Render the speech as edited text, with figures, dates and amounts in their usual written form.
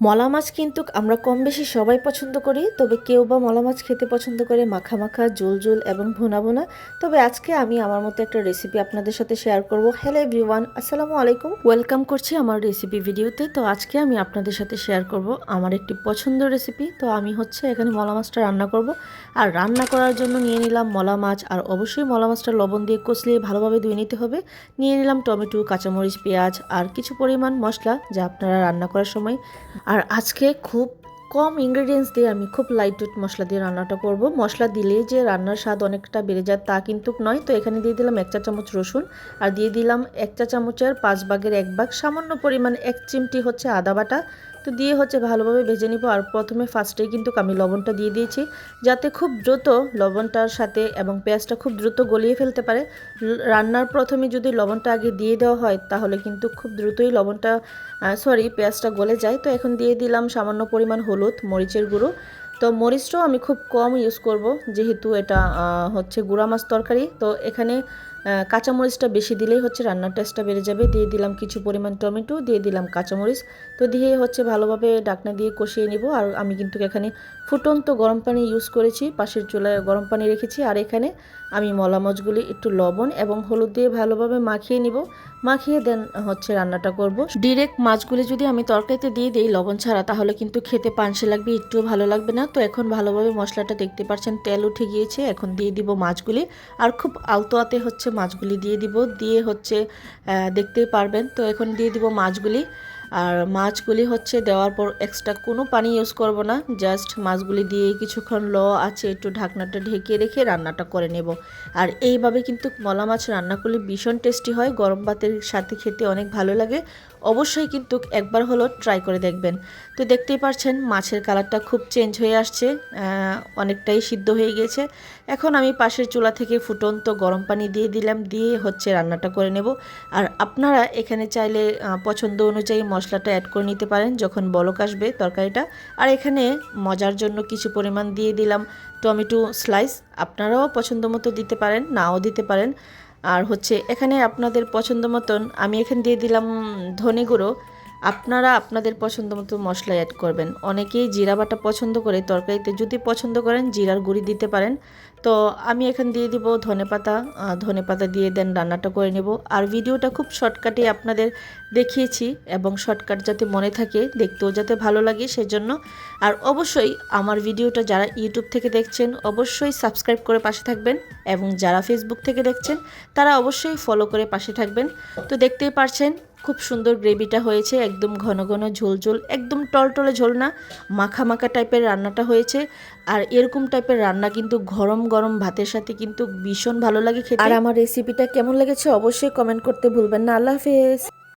মলা মাছ কিন্তু আমরা কম বেশি সবাই পছন্দ করি, তবে কেউ বা মলা মাছ খেতে পছন্দ করে মাখা মাখা, ঝোল ঝোল এবং ভুনা ভুনা। তবে আজকে আমি আমার মতো একটা রেসিপি আপনাদের সাথে শেয়ার করব। হ্যালো এভরিওয়ান, আসসালামু আলাইকুম, ওয়েলকাম করছি আমার রেসিপি ভিডিওতে। তো আজকে আমি আপনাদের সাথে শেয়ার করব আমার একটি পছন্দের রেসিপি। তো আমি এখানে মলা মাছটা রান্না করব। আর রান্না করার জন্য নিয়ে নিলাম মলা মাছ, আর অবশ্যই মলা মাছটা লবণ দিয়ে কষলিয়ে ভালোভাবে ধুয়ে নিতে হবে। নিয়ে নিলাম টমেটো, কাঁচামরিচ, পেঁয়াজ আর কিছু পরিমাণ মশলা, যা আপনারা রান্না করার সময়। আর আজকে খুব কম ইনগ্রেডিয়েন্টস দিয়ে আমি খুব লাইট ওয়েট মশলা দিয়ে রান্নাটা করব। মশলা দিলেই যে রান্নার স্বাদ অনেকটা বেড়ে যায় তা কিন্তু নয়। তো এখানে দিয়ে দিলাম 1 চা চামচ রসুন, আর দিয়ে দিলাম 1 চা চামচের 5 ভাগের 1 ভাগ সামান্য পরিমাণ 1 চিমটি আদা বাটা। তো দিয়ে ভালোভাবে ভেজে নিব। আর প্রথমে ফার্স্টেই কিন্তু আমি লবণটা দিয়ে দিয়েছি, যাতে খুব দ্রুত লবণটার সাথে এবং পেঁয়াজটা খুব দ্রুত গলিয়ে ফেলতে পারে। রান্নার প্রথমে যদি লবণটা আগে দিয়ে দেওয়া হয় তাহলে কিন্তু খুব দ্রুতই পেঁয়াজটা গলে যায়। তো এখন দিয়ে দিলাম সামান্য পরিমাণ হলুদ, মরিচের গুঁড়ো। তো মরিচটাও আমি খুব কম ইউজ করব, যেহেতু এটা গুঁড়া মাছ তরকারি। তো এখানে কাঁচামরিচটা বেশি দিলেই রান্নার টেস্টটা বেড়ে যাবে। দিয়ে দিলাম কিছু পরিমাণ টমেটো, দিয়ে দিলাম কাঁচামরিচ। তো দিয়ে ভালোভাবে ঢাকনা দিয়ে কষিয়ে নিব। আর আমি কিন্তু এখানে ফুটন্ত গরম পানি ইউজ করেছি, পাশের চুলায় গরম পানি রেখেছি। আর এখানে আমি মলা মাছগুলি একটু লবণ এবং হলুদ দিয়ে ভালোভাবে মাখিয়ে নিব। মাখিয়ে দেন রান্নাটা করব। ডিরেক্ট মাছগুলি যদি আমি তরকারিতে দিয়ে দিই লবণ ছাড়া, তাহলে কিন্তু খেতে পানসে লাগবে, একটু ভালো লাগবে না। তো এখন ভালোভাবে মশলাটা দেখতে পাচ্ছেন তেল উঠে গিয়েছে। এখন দিয়ে দিব মাছগুলি, আর খুব আলতো হাতে মাছগুলি দিয়ে দিব। দিয়ে দেখতেই পারবেন। তো এখন দিয়ে দিব মাছগুলি। আর মাছগুলি দেওয়ার পর এক্সট্রা কোনো পানি ইউজ করব না, জাস্ট মাছগুলি দিয়ে কিছুক্ষণ আছে একটু ঢাকনাটা ঢেকে রেখে রান্নাটা করে নেব। আর এইভাবে কিন্তু মলা মাছ রান্না করলে ভীষণ টেস্টি হয়, গরম ভাতের সাথে খেতে অনেক ভালো লাগে। অবশ্যই কিন্তু একবার হলো ট্রাই করে দেখবেন। তো দেখতেই পাচ্ছেন মাছের কালারটা খুব চেঞ্জ হয়ে আসছে, অনেকটাই সিদ্ধ হয়ে গেছে। এখন আমি পাশের চুলা থেকে ফুটন্ত গরম পানি দিয়ে দিলাম, দিয়ে রান্নাটা করে নেব। আর আপনারা এখানে চাইলে পছন্দ অনুযায়ী মশলাটা অ্যাড করে নিতে পারেন যখন বলক আসবে তরকারিটা। আর এখানে মজার জন্য কিছু পরিমাণ দিয়ে দিলাম টমেটো স্লাইস। আপনারাও পছন্দ মতো দিতে পারেন, নাও দিতে পারেন। আর এখানে আপনাদের পছন্দ মতন আমি এখানে দিয়ে দিলাম ধনে গুঁড়ো। আপনারা আপনাদের পছন্দ মতো মশলা অ্যাড করবেন। অনেকেই জিরা বাটা পছন্দ করে তরকারিতে, যদি পছন্দ করেন জিরার গুঁড়ি দিতে পারেন। তো আমি এখানে দিয়ে দিব ধনেপাতা। ধনেপাতা দিয়ে দেন রান্নাটা করে নেব। আর ভিডিওটা খুব শর্টকাটে আপনাদের দেখিয়েছি, এবং শর্টকাট যাতে মনে থাকে, দেখতেও যাতে ভালো লাগে সেজন্য। আর অবশ্যই আমার ভিডিওটা যারা ইউটিউব থেকে দেখছেন অবশ্যই সাবস্ক্রাইব করে পাশে থাকবেন, এবং যারা ফেসবুক থেকে দেখছেন তারা অবশ্যই ফলো করে পাশে থাকবেন। তো দেখতেই পারছেন খুব সুন্দর গ্রেভিটা হয়েছে, একদম ঘন ঘন ঝোল ঝোল, একদম টলটলে ঝোল না, মাখা মাখা টাইপের রান্নাটা হয়েছে। আর এরকম টাইপের রান্না কিন্তু গরম গরম ভাতের সাথে কিন্তু ভীষণ ভালো লাগে খেতে। আর আমার রেসিপিটা কেমন লেগেছে অবশ্যই কমেন্ট করতে ভুলবেন না। আল্লাহ হাফেজ।